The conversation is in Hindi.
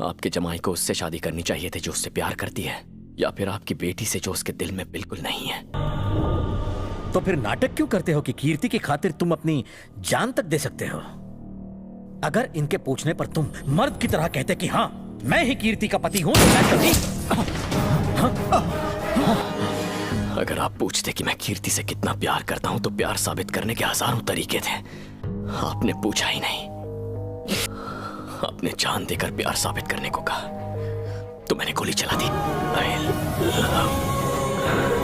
आपके जमाई को उससे शादी करनी चाहिए थी जो उससे प्यार करती है, या फिर आपकी बेटी से जो उसके दिल में बिल्कुल नहीं है। तो फिर नाटक क्यों करते हो कि कीर्ति की खातिर तुम अपनी जान तक दे सकते हो? अगर इनके पूछने पर तुम मर्द की तरह कहते कि हाँ मैं ही कीर्ति का पति हूं, तो मैं कभी अगर आप पूछते कि मैं कीर्ति से कितना प्यार करता हूं तो प्यार साबित करने के हजारों तरीके थे। आपने पूछा ही नहीं, आपने जान देकर प्यार साबित करने को कहा, तो मैंने गोली चला दी। I love